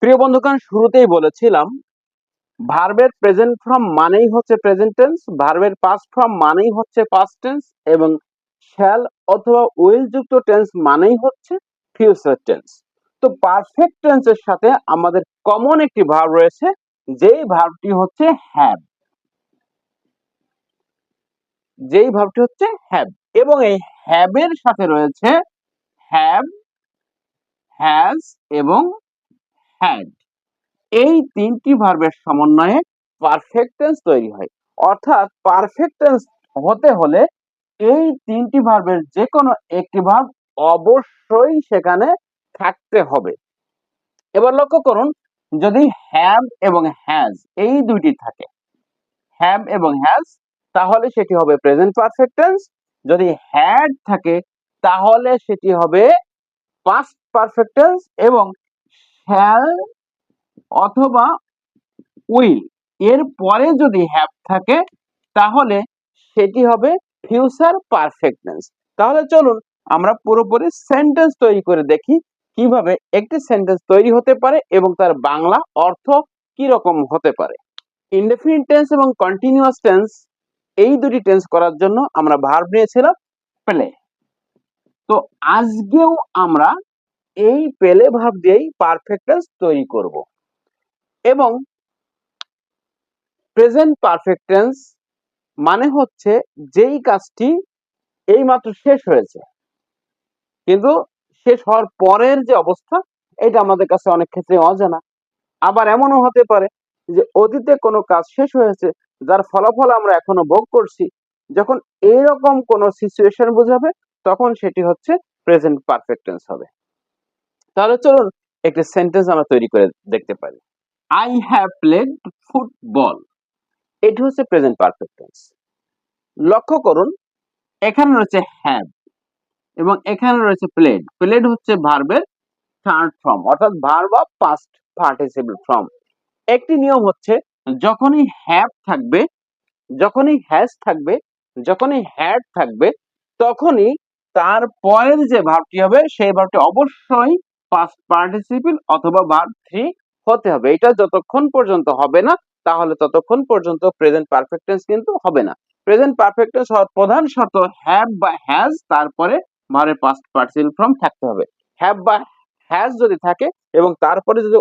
প্রিয় বন্ধুগণ, শুরুতেই বলেছিলাম ভার্বের প্রেজেন্ট ফর্ম মানেই হচ্ছে প্রেজেন্ট টেন্স, ভার্বের পাস্ট ফর্ম মানেই হচ্ছে পাস্ট টেন্স এবং শ্যাল অথবা উইল যুক্ত টেন্স মানেই হচ্ছে ফিউচার টেন্স। তো পারফেক্ট টেন্সের সাথে আমাদের কমন একটি ভার্ব রয়েছে, যেই ভার্বটি হচ্ছে হ্যাভ, এবং এই হ্যাভের সাথে রয়েছে হ্যাভ, হ্যাজ এবং হ্যাড। এই তিনটি ভার্বের সমন্বয়ে পারফেক্ট টেন্স তৈরি হয়। অর্থাৎ পারফেক্ট টেন্স হতে হলে এই তিনটি ভার্বের যে কোনো একটি ভার্ব অবশ্যই সেখানে থাকতে হবে। এবার লক্ষ্য করুন, যদি হ্যাভ এবং হ্যাজ এই দুইটি থাকে, হ্যাভ এবং হ্যাজ, তাহলে সেটি হবে প্রেজেন্ট পারফেক্ট টেন্স। যদি হ্যাড থাকে তাহলে সেটি হবে পাস্ট পারফেক্ট টেন্স, এবং শ্যাল অথবা উইল এর পরে যদি হ্যাভ থাকে তাহলে সেটি হবে ফিউচার পারফেক্ট টেন্স। তাহলে চলুন আমরা পুরোপুরি সেন্টেন্স তৈরি করে দেখি কিভাবে একটি সেন্টেন্স তৈরি হতে পারে এবং তার বাংলা অর্থ কি রকম হতে পারে। ইনডেফিনিট টেন্স এবং কন্টিনিউয়াস টেন্স এই দুটি টেন্স করার জন্য আমরা ভার্ব নিয়েছিলাম প্লে। তো আজকেও আমরা এই প্লে ভার্ব দিয়েই পারফেক্ট টেন্স তৈরি করব। এবং প্রেজেন্ট পারফেক্ট টেন্স মানে হচ্ছে যেই কাজটি এইমাত্র শেষ হয়েছে, কিন্তু শেষ হওয়ার পরের যে অবস্থা, এটা আমাদের কাছে অনেক ক্ষেত্রে অজানা। আবার এমনও হতে পারে যে অতীতে কোনো কাজ শেষ হয়েছে, যার ফলাফল আমরা এখনো ভোগ করছি। যখন এইরকম কোনো সিচুয়েশন বোঝাবে তখন সেটি হচ্ছে প্রেজেন্ট পারফেক্ট টেন্স হবে। তাহলে চলুন একটি সেন্টেন্স আমরা তৈরি করে দেখতে পারি। আই হ্যাভ প্লেড ফুটবল, এটি হচ্ছে প্রেজেন্ট পারফেক্ট টেন্স। লক্ষ্য করুন, এখানে রয়েছে হ্যাভ এবং এখানে রয়েছে প্লেড। প্লেড হচ্ছে ভার্বের থার্ড ফর্ম, অর্থাৎ verb of past participle form. একটি নিয়ম হচ্ছে, যখনই হ্যাভ থাকবে, যখনই হ্যাজ থাকবে, যখনই হ্যাড থাকবে, তখনই তার পরের যে ভার্বটি হবে সেই ভার্বটি অবশ্যই পাস্ট পার্টিসিপল অথবা ভার্ব 3 হতে হবে। এটা যতক্ষণ পর্যন্ত হবে না তাহলে ততক্ষণ পর্যন্ত প্রেজেন্ট পারফেক্ট টেন্স কিন্তু হবে না। প্রেজেন্ট পারফেক্ট টেন্স হওয়ার প্রধান শর্ত হ্যাভ বা হ্যাজ, তারপরে ভার্বের পাস্ট পার্টিসিপল ফর্ম থাকতে হবে। হ্যাভ বা হ্যাজ যদি থাকে এবং তারপরে যদি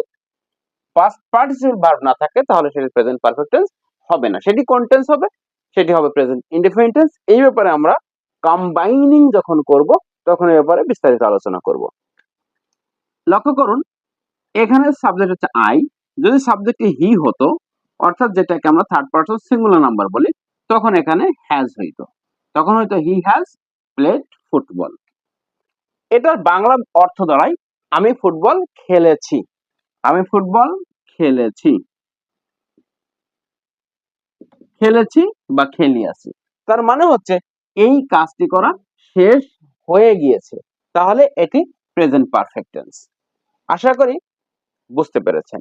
পাস্ট পার্টিসিপল ভার্ব না থাকে তাহলে সেটি প্রেজেন্ট পারফেক্ট টেন্স হবে না। সেটি কোন টেন্স হবে? সেটি হবে প্রেজেন্ট ইনডেফিনিট টেন্স। এই ব্যাপারে আমরা কম্বাইনিং যখন করব তখন এই ব্যাপারে বিস্তারিত আলোচনা করব। লক্ষ্য করুন, এখানে সাবজেক্ট হচ্ছে আই। যদি সাবজেক্টটি হি হতো, অর্থাৎ যেটাকে আমরা থার্ড পারসন সিঙ্গুলার নাম্বার বলি, তখন এখানে হ্যাজ হইতো, তখন হয়তো হি হ্যাজ প্লেড ফুটবল। এটার বাংলা অর্থ দাঁড়ায় আমি ফুটবল খেলেছি, আমি ফুটবল খেলেছি, খেলেছি বা খেলিয়াছি। তার মানে হচ্ছে এই কাজটি করা শেষ হয়ে গিয়েছে, তাহলে এটি প্রেজেন্ট পারফেক্ট টেন্স। আশা করি বুঝতে পেরেছেন।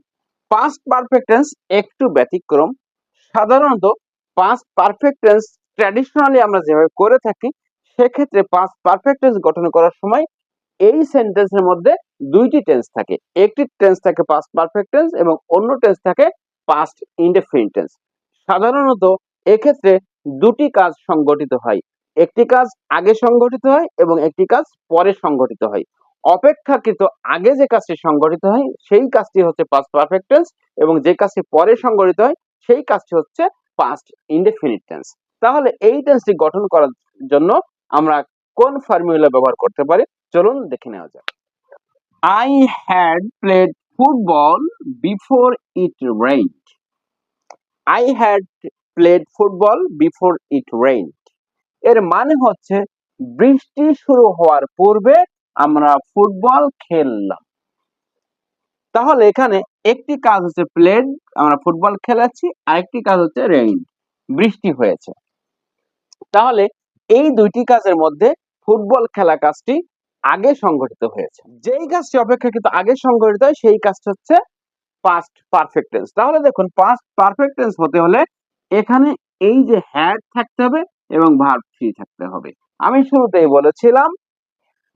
পাস্ট পারফেক্ট টেন্স একটু ব্যতিক্রম। সাধারণত পাস্ট পারফেক্ট টেন্স ট্র্যাডিশনালি আমরা যেভাবে করে থাকি, সেক্ষেত্রে পাস্ট পারফেক্ট টেন্স গঠন করার সময় এই সেন্টেন্সের মধ্যে দুইটি টেন্স থাকে। একটি টেন্স থাকে পাস্ট পারফেক্ট টেন্স এবং অন্য টেন্স থাকে পাস্ট ইনডেফিনিট টেন্স। সাধারণত এক্ষেত্রে দুটি কাজ সংগঠিত হয়, একটি কাজ আগে সংগঠিত হয় এবং একটি কাজ পরে সংগঠিত হয়। অপেক্ষাকৃত আগে যে কাজটি সংগঠিত হয় সেই কাজটি হচ্ছে পাস্ট পারফেক্ট টেন্স, এবং যে কাজটি পরে সংগঠিত হয় সেই কাজটি হচ্ছে পাস্ট ইনডেফিনিট টেন্স। তাহলে এই টেন্সটি গঠন করার জন্য আমরা কোন ফর্মুলা ব্যবহার করতে পারি চলুন দেখে নেওয়া যাক। I had played football before it rained. I had played football before it rained. এর মানে হচ্ছে বৃষ্টি শুরু হওয়ার পূর্বে আমরা ফুটবল খেললাম। তাহলে এখানে একটি কাজ হচ্ছে প্লেড, আমরা ফুটবল খেলেছি, আরেকটি কাজ হচ্ছে রেইন, বৃষ্টি হয়েছে। তাহলে এই দুইটি কাজের মধ্যে ফুটবল খেলা কাজটি আগে সংঘটিত হয়েছে। যেই কাজটি অপেক্ষাকৃত আগে সংঘটিত হয় সেই কাজটি হচ্ছে পাস্ট পারফেক্ট টেন্স। তাহলে দেখুন, পাস্ট পারফেক্ট টেন্স হতে হলে এখানে এই যে হ্যাড থাকতে হবে এবং ভার্ব 3 থাকতে হবে। আমি শুরুতেই বলেছিলাম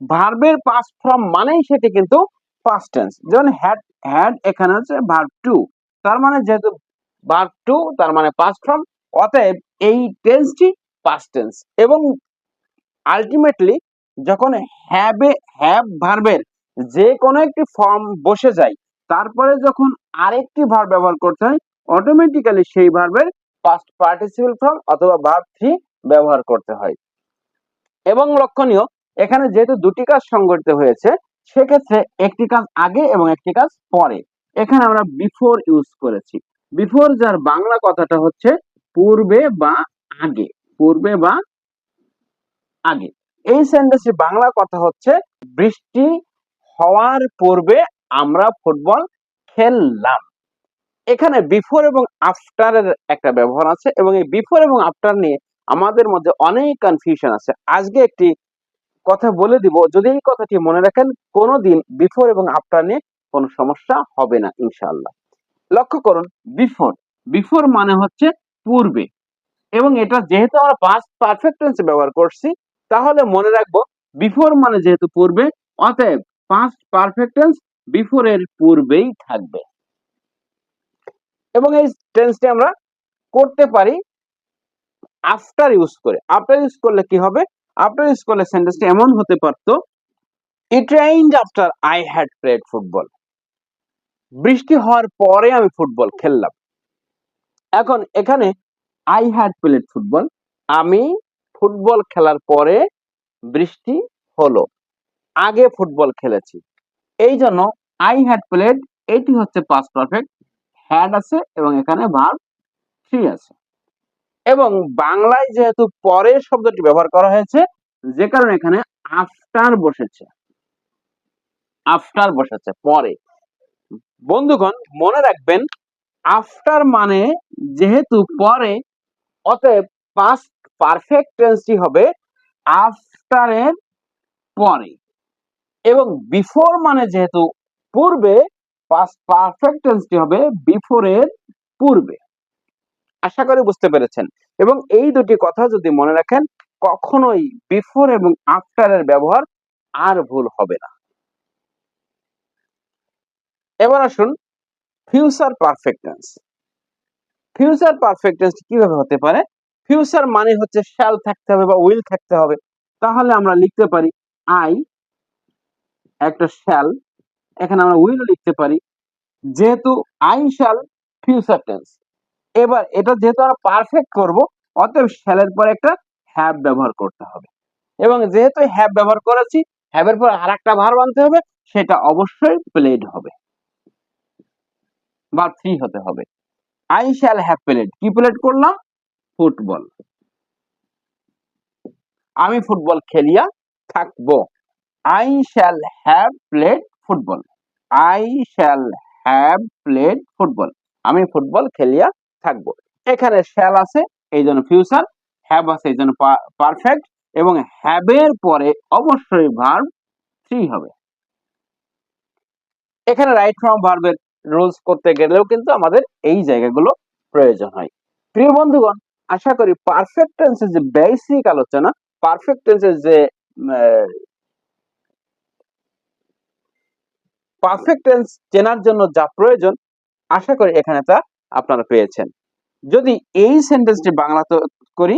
ভার্বের পাস্ট ফর্ম মানেই সেটি কিন্তু পাস্ট টেন্স। যেমন হ্যাড, হ্যাড এখানে হচ্ছে ভার্ব টু, তার মানে যেহেতু ভার্ব টু তার মানে পাস্ট ফর্ম, অতএব এই টেন্সটি পাস্ট টেন্স। এবং আলটিমেটলি যখন হ্যাভ ভার্বের যে কোনো একটি ফর্ম বসে যায়, তারপরে যখন আরেকটি ভার্ব ব্যবহার করতে হয়, অটোমেটিক্যালি সেই ভার্বের পাস্ট পার্টিসিপল ফর্ম অথবা ভার্ব থ্রি ব্যবহার করতে হয়। এবং লক্ষণীয়, এখানে যেহেতু দুটি কাজ সংঘটিত হয়েছে, সেক্ষেত্রে একটি কাজ আগে এবং একটি কাজ পরে। এখানে আমরা বিফোর ইউজ করেছি। বিফোর যার বাংলা কথাটা হচ্ছে পূর্বে বা আগে, পূর্বে বা আগে। এই সেন্টেন্সের বাংলা কথা হচ্ছে বৃষ্টি হওয়ার পূর্বে আমরা ফুটবল খেললাম। এখানে বিফোর এবং আফটারের একটা ব্যবহার আছে, এবং এই বিফোর এবং আফটার নিয়ে আমাদের মধ্যে অনেক কনফিউশন আছে। আজকে একটি কথা বলে দিব, যদি এই কথাটি মনে রাখেন, কোনোদিন বিফোর এবং আফটার নিয়ে কোনো সমস্যা হবে না ইনশাআল্লাহ। লক্ষ্য করুন, বিফোর, বিফোর মানে হচ্ছে পূর্বে, এবং এটা যেহেতু আমরা পাস্ট পারফেক্ট টেন্সে ব্যবহার করছি, তাহলে মনে রাখবো বিফোর মানে যেহেতু পূর্বে, অতএব পাস্ট পারফেক্ট টেন্স বিফোর এর পূর্বেই থাকবে। এবং এই টেন্সটি আমরা করতে পারি আফটার ইউজ করে। আফটার ইউজ করলে কি হবে? আফটার ইউজ করলে সেন্টেন্সটি এমন হতে পারতো, it rained after I had played football. বৃষ্টি হওয়ার পরে আমি ফুটবল খেললাম। এখন এখানে আই হ্যাড প্লেড ফুটবল, আমি ফুটবল খেলার পরে বৃষ্টি হলো, আগে ফুটবল খেলেছি। এই জন্য আই হ্যাড প্লেড, এটি হচ্ছে পাস্ট পারফেক্ট, হ্যাড আছে এবং এখানে ভার্ব থ্রি আছে। এবং বাংলায় যেহেতু পরের শব্দটি ব্যবহার করা হয়েছে, যে কারণে এখানে আফটার বসেছে, আফটার বসেছে পরে। বন্ধুগণ মনে রাখবেন, আফটার মানে যেহেতু পরে, অতএব পাস্ট পারফেক্ট টেন্সটি হবে আফটারের পরে। এবং বিফোর মানে যেহেতু পূর্বে, পাস্ট পারফেক্ট টেন্সটি হবে বিফোরের পূর্বে। আশা করি বুঝতে পেরেছেন। এবং এই দুটি কথা যদি মনে রাখেন, কখনোই বিফোর এবং আফটারের ব্যবহার আর ভুল হবে না। এবার আসুন future perfect tense. Future perfect tense কিভাবে হতে পারে? ফিউচার মানে হচ্ছে শ্যাল থাকতে হবে বা উইল থাকতে হবে। তাহলে আমরা লিখতে পারি আই, একটা শ্যাল, এখানে আমরা উইল লিখতে পারি। যেহেতু আই শ্যাল ফিউচার টেন্স, এবার এটা যেহেতু আমরা পারফেক্ট করব, অতএব শ্যালের পর একটা হ্যাভ ব্যবহার করতে হবে। এবং যেহেতু হ্যাভ ব্যবহার করেছি, হ্যাভের পর আরেকটা ভার্ব আনতে হবে, সেটা অবশ্যই প্লেড হবে বা থ্রি হতে হবে। আই শ্যাল হ্যাভ প্লেড, কি প্লেড করলাম? ফুটবল। আমি ফুটবল খেলিয়া থাকবো। I shall have played football. I shall have played football. আমি ফুটবল খেলিয়া থাকবো। এখানে শ্যাল আছে এই জন্য ফিউচার, হ্যাভ আছে এই জন্য পারফেক্ট, এবং হ্যাভের পরে অবশ্যই ভার্ব থ্রি হবে। এখানে রাইট ফর্ম ভার্বের রুলস করতে গেলেও কিন্তু আমাদের এই জায়গাগুলো প্রয়োজন হয়। প্রিয় বন্ধুগণ, আশা করি পারফেক্ট টেন্সের যে বেসিক আলোচনা, পারফেক্ট টেন্সের যে পারফেক্ট টেন্স চেনার জন্য যা প্রয়োজন, আশা করি এখানে তা আপনারা পেয়েছেন। যদি এই সেন্টেন্সটি বাংলাতে করি,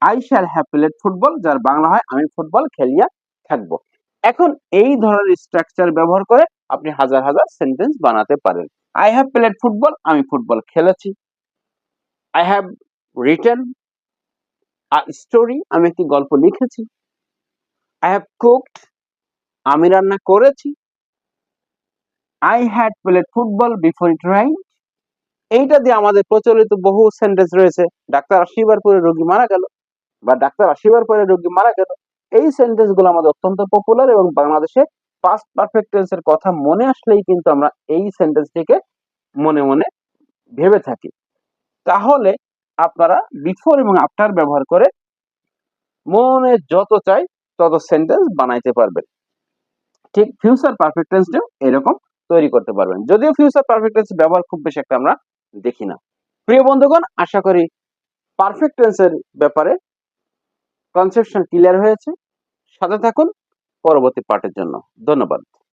I shall have played football, যার বাংলা হয় আমি ফুটবল খেলিয়া থাকবো। এখন এই ধরনের স্ট্রাকচার ব্যবহার করে আপনি হাজার হাজার সেন্টেন্স বানাতে পারেন। আই হ্যাভ প্লেড ফুটবল, আমি ফুটবল খেলেছি। I have written a story, আমি একটি গল্প লিখেছি। আই হ্যাভ কুকড, আমি রান্না করেছি। I had played football before it rain. এইটা দিয়ে আমাদের প্রচলিত বহু সেন্টেন্স রয়েছে, ডাক্তার আসিবার পরে রোগী মারা গেল, বা ডাক্তার আসিবার পরে রোগী মারা গেল। এই সেন্টেন্স গুলো আমাদের অত্যন্ত পপুলার, এবং বাংলাদেশে পাস্ট পারফেক্ট টেন্সের কথা মনে আসলেই কিন্তু আমরা এই সেন্টেন্সটিকে মনে মনে ভেবে থাকি। তাহলে আপনারা বিফোর এবং আফটার ব্যবহার করে মনে যত চাই তত সেন্টেন্স বানাইতে পারবেন। ঠিক ফিউচার পারফেক্ট টেন্সটাও এরকম তৈরি করতে পারবেন, যদিও ফিউচার পারফেক্ট টেন্স ব্যবহার খুব বেশি একটা আমরা দেখি না। প্রিয় বন্ধুগণ, আশা করি পারফেক্ট টেন্সের ব্যাপারে কনসেপশন ক্লিয়ার হয়েছে। সাথে থাকুন পরবর্তী পার্টের জন্য। ধন্যবাদ।